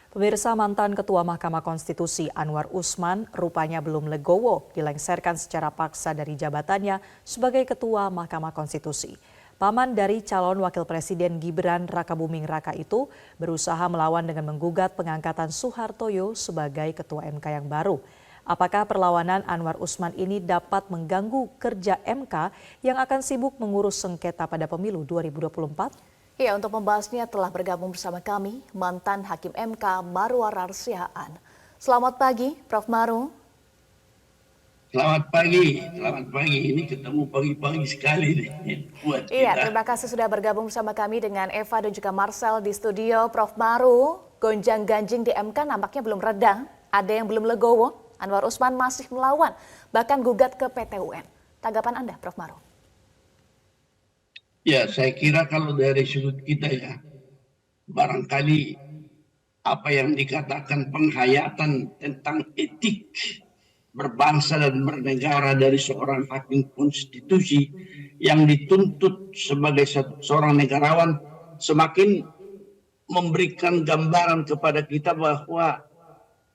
Pemirsa, mantan Ketua Mahkamah Konstitusi Anwar Usman rupanya belum legowo dilengsarkan secara paksa dari jabatannya sebagai Ketua Mahkamah Konstitusi. Paman dari calon Wakil Presiden Gibran Rakabuming Raka itu berusaha melawan dengan menggugat pengangkatan Suhartoyo sebagai Ketua MK yang baru. Apakah perlawanan Anwar Usman ini dapat mengganggu kerja MK yang akan sibuk mengurus sengketa pada pemilu 2024? Ya, untuk membahasnya telah bergabung bersama kami mantan Hakim MK Marwarar Sihaan. Selamat pagi, Prof. Maru. Selamat pagi. Ini ketemu pagi-pagi sekali nih. Iya, terima kasih sudah bergabung bersama kami dengan Eva dan juga Marcel di studio. Prof. Maru, gonjang-ganjing di MK nampaknya belum reda. Ada yang belum legowo. Anwar Usman masih melawan, bahkan gugat ke PT UN. Tanggapan Anda, Prof. Maru? Ya, saya kira kalau dari sudut kita ya, barangkali apa yang dikatakan penghayatan tentang etik berbangsa dan bernegara dari seorang hakim konstitusi yang dituntut sebagai seorang negarawan semakin memberikan gambaran kepada kita bahwa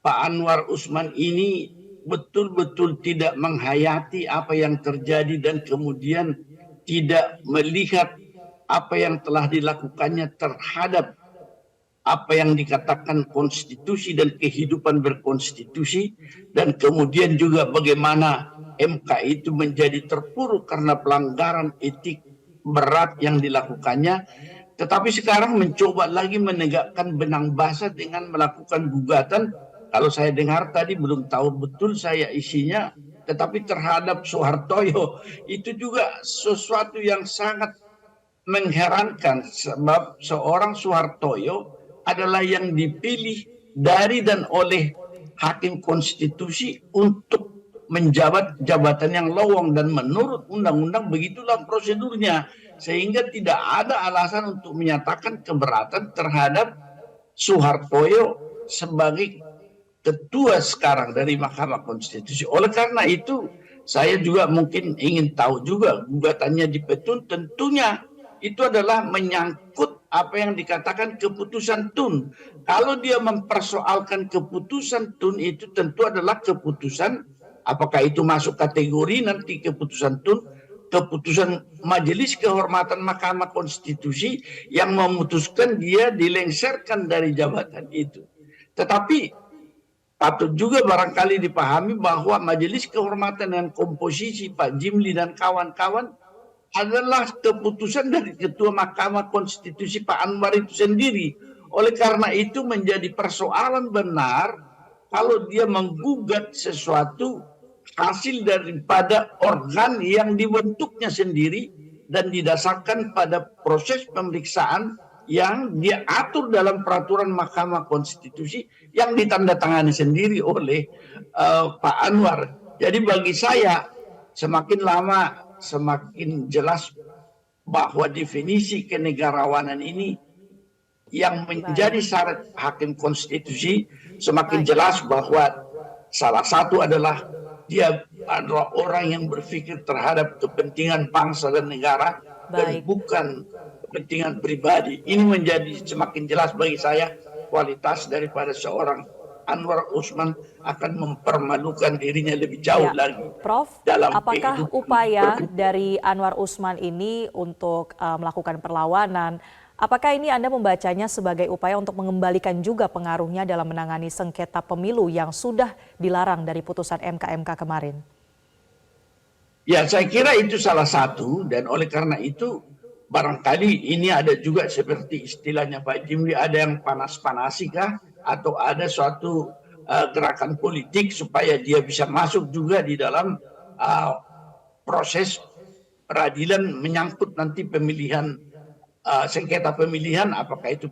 Pak Anwar Usman ini betul-betul tidak menghayati apa yang terjadi dan kemudian tidak melihat apa yang telah dilakukannya terhadap apa yang dikatakan konstitusi dan kehidupan berkonstitusi, dan kemudian juga bagaimana MK itu menjadi terpuruk karena pelanggaran etik berat yang dilakukannya, tetapi sekarang mencoba lagi menegakkan benang basah dengan melakukan gugatan. Kalau saya dengar tadi, belum tahu betul saya isinya, tetapi terhadap Suhartoyo itu juga sesuatu yang sangat mengherankan, sebab seorang Suhartoyo adalah yang dipilih dari dan oleh hakim konstitusi untuk menjabat jabatan yang lowong, dan menurut undang-undang begitulah prosedurnya, sehingga tidak ada alasan untuk menyatakan keberatan terhadap Suhartoyo sebagai ketua sekarang dari Mahkamah Konstitusi. Oleh karena itu, saya juga mungkin ingin tahu juga gugatannya di Petun, tentunya itu adalah menyangkut apa yang dikatakan keputusan TUN. Kalau dia mempersoalkan keputusan TUN itu tentu adalah keputusan, apakah itu masuk kategori nanti keputusan TUN, keputusan Majelis Kehormatan Mahkamah Konstitusi yang memutuskan dia dilengsarkan dari jabatan itu. Tetapi patut juga barangkali dipahami bahwa Majelis Kehormatan dan komposisi Pak Jimli dan kawan-kawan adalah keputusan dari Ketua Mahkamah Konstitusi Pak Anwar itu sendiri. Oleh karena itu menjadi persoalan benar kalau dia menggugat sesuatu hasil daripada organ yang dibentuknya sendiri dan didasarkan pada proses pemeriksaan yang dia atur dalam peraturan Mahkamah Konstitusi yang ditandatangani sendiri oleh Pak Anwar. Jadi bagi saya semakin lama semakin jelas bahwa definisi kenegarawanan ini yang menjadi syarat hakim konstitusi semakin jelas bahwa salah satu adalah dia adalah orang yang berpikir terhadap kepentingan bangsa dan negara dan bukan kepentingan pribadi. Ini menjadi semakin jelas bagi saya kualitas daripada seorang Anwar Usman akan mempermalukan dirinya lebih jauh lagi. Prof, dalam apakah upaya dari Anwar Usman ini untuk melakukan perlawanan, apakah ini Anda membacanya sebagai upaya untuk mengembalikan juga pengaruhnya dalam menangani sengketa pemilu yang sudah dilarang dari putusan MK kemarin? Ya, saya kira itu salah satu, dan oleh karena itu barangkali ini ada juga seperti istilahnya Pak Jimli, ada yang panas-panasi kah? Atau ada suatu gerakan politik supaya dia bisa masuk juga di dalam proses peradilan menyangkut nanti pemilihan, sengketa pemilihan, apakah itu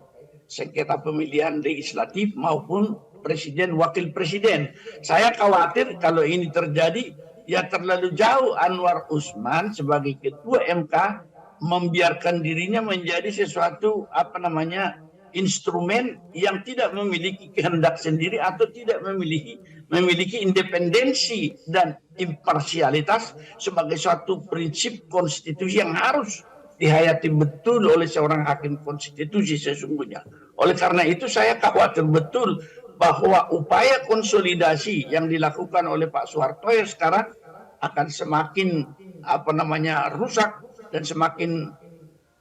sengketa pemilihan legislatif maupun presiden, wakil presiden. Saya khawatir kalau ini terjadi, ya terlalu jauh Anwar Usman sebagai ketua MK membiarkan dirinya menjadi sesuatu instrumen yang tidak memiliki kehendak sendiri atau tidak memiliki independensi dan imparsialitas sebagai suatu prinsip konstitusi yang harus dihayati betul oleh seorang hakim konstitusi sesungguhnya. Oleh karena itu saya khawatir betul bahwa upaya konsolidasi yang dilakukan oleh Pak Soeharto sekarang akan semakin rusak dan semakin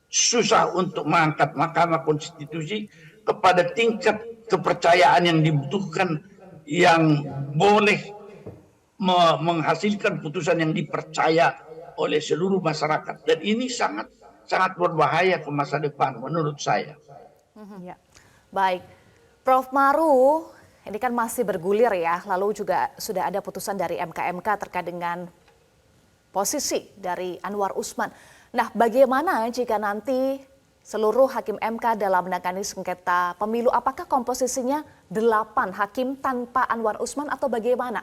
susah untuk mengangkat Mahkamah Konstitusi kepada tingkat kepercayaan yang dibutuhkan, yang boleh menghasilkan putusan yang dipercaya oleh seluruh masyarakat. Dan ini sangat sangat berbahaya ke masa depan menurut saya. Ya. Baik, Prof. Maru, ini kan masih bergulir ya, lalu juga sudah ada putusan dari MK terkait dengan posisi dari Anwar Usman. Nah, bagaimana jika nanti seluruh hakim MK dalam menangani sengketa pemilu, apakah komposisinya 8 hakim tanpa Anwar Usman atau bagaimana?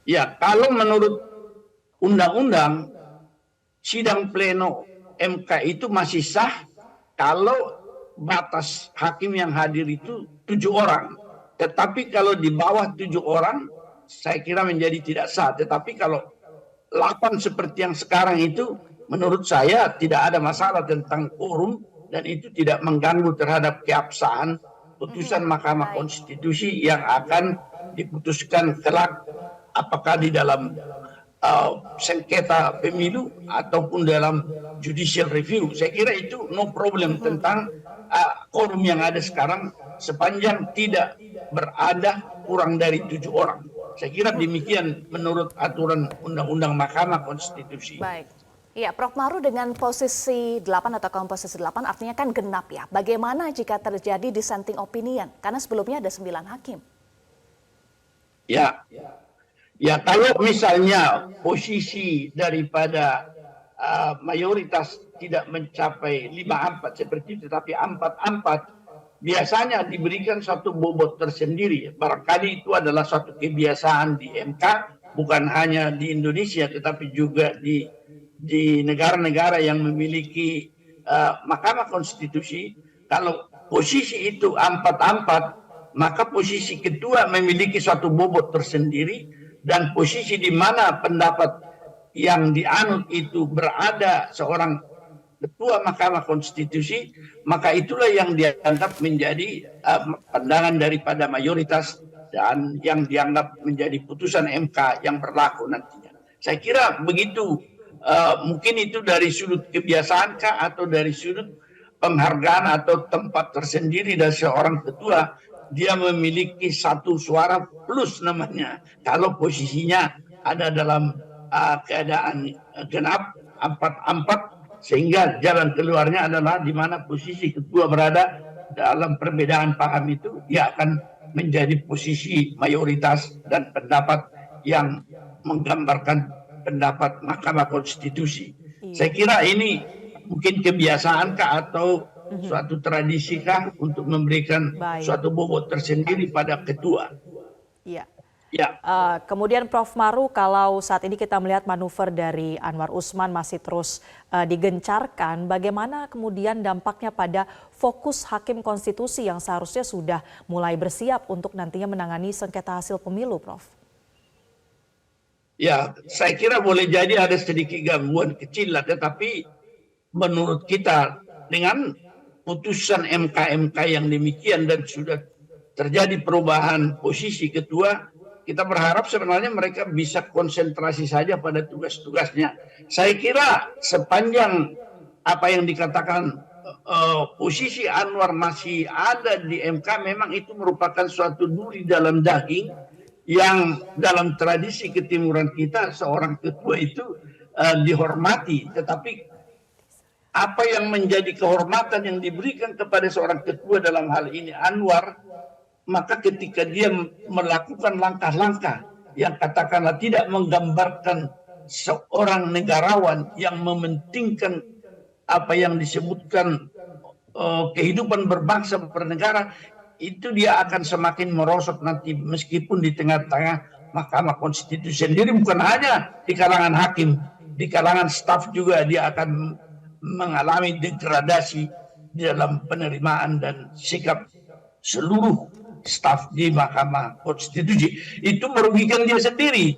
Ya, kalau menurut undang-undang, sidang pleno MK itu masih sah kalau batas hakim yang hadir itu 7 orang. Tetapi kalau di bawah 7 orang, saya kira menjadi tidak sah. Tetapi kalau 8 seperti yang sekarang itu, menurut saya tidak ada masalah tentang quorum dan itu tidak mengganggu terhadap keabsahan putusan Mahkamah Konstitusi yang akan diputuskan kelak, apakah di dalam sengketa pemilu ataupun dalam judicial review. Saya kira itu no problem tentang quorum yang ada sekarang sepanjang tidak berada kurang dari 7 orang. Saya kira demikian menurut aturan Undang-Undang Mahkamah Konstitusi. Baik. Ya, Prof. Maru, dengan posisi 8 atau komposisi 8 artinya kan genap ya. Bagaimana jika terjadi dissenting opinion? Karena sebelumnya ada 9 hakim. Ya, kalau misalnya posisi daripada mayoritas tidak mencapai 5-4 seperti itu, tetapi 4-4, biasanya diberikan satu bobot tersendiri. Barangkali itu adalah suatu kebiasaan di MK, bukan hanya di Indonesia, tetapi juga di negara-negara yang memiliki Mahkamah Konstitusi. Kalau posisi itu 4-4, maka posisi ketua memiliki suatu bobot tersendiri, dan posisi di mana pendapat yang dianut itu berada seorang ketua Mahkamah Konstitusi, maka itulah yang dianggap menjadi pandangan daripada mayoritas dan yang dianggap menjadi putusan MK yang berlaku nantinya. Saya kira begitu. Mungkin itu dari sudut kebiasaan kah, atau dari sudut penghargaan atau tempat tersendiri dari seorang ketua, dia memiliki satu suara plus namanya kalau posisinya ada dalam keadaan genap 4-4, sehingga jalan keluarnya adalah di mana posisi ketua berada dalam perbedaan paham itu, dia akan menjadi posisi mayoritas dan pendapat yang menggambarkan pendapat Mahkamah Konstitusi. Saya kira ini mungkin kebiasaankah atau suatu tradisikah untuk memberikan suatu bobot tersendiri pada ketua. Iya. Ya. Kemudian Prof. Maru, kalau saat ini kita melihat manuver dari Anwar Usman masih terus digencarkan, bagaimana kemudian dampaknya pada fokus hakim konstitusi yang seharusnya sudah mulai bersiap untuk nantinya menangani sengketa hasil pemilu, Prof? Ya, saya kira boleh jadi ada sedikit gangguan kecil lah, tetapi menurut kita dengan putusan MK yang demikian dan sudah terjadi perubahan posisi ketua, kita berharap sebenarnya mereka bisa konsentrasi saja pada tugas-tugasnya. Saya kira sepanjang apa yang dikatakan posisi Anwar masih ada di MK, memang itu merupakan suatu duri dalam daging yang dalam tradisi ketimuran kita seorang ketua itu dihormati. Tetapi apa yang menjadi kehormatan yang diberikan kepada seorang ketua dalam hal ini Anwar, maka ketika dia melakukan langkah-langkah yang katakanlah tidak menggambarkan seorang negarawan yang mementingkan apa yang disebutkan kehidupan berbangsa bernegara, itu dia akan semakin merosot nanti, meskipun di tengah-tengah Mahkamah Konstitusi sendiri bukan hanya di kalangan hakim, di kalangan staf juga dia akan mengalami degradasi di dalam penerimaan dan sikap seluruh staf di Mahkamah Konstitusi. Itu merugikan dia sendiri.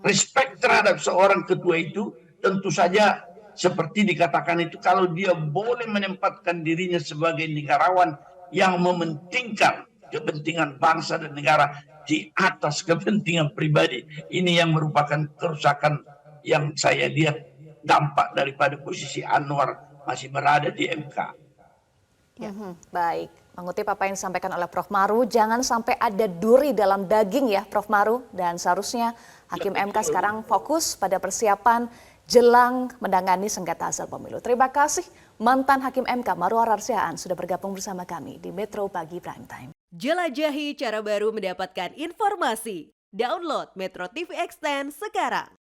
Respect terhadap seorang ketua itu tentu saja seperti dikatakan itu, kalau dia boleh menempatkan dirinya sebagai negarawan yang mementingkan kepentingan bangsa dan negara di atas kepentingan pribadi, ini yang merupakan kerusakan yang saya lihat dampak daripada posisi Anwar masih berada di MK. Baik, mengutip apa yang disampaikan oleh Prof. Maru, jangan sampai ada duri dalam daging ya Prof. Maru, dan seharusnya Hakim MK sekarang fokus pada persiapan jelang menangani sengketa hasil pemilu. Terima kasih mantan Hakim MK Marwar Arsiaan sudah bergabung bersama kami di Metro Pagi Prime Time. Jelajahi cara baru mendapatkan informasi. Download Metro TV Extend sekarang.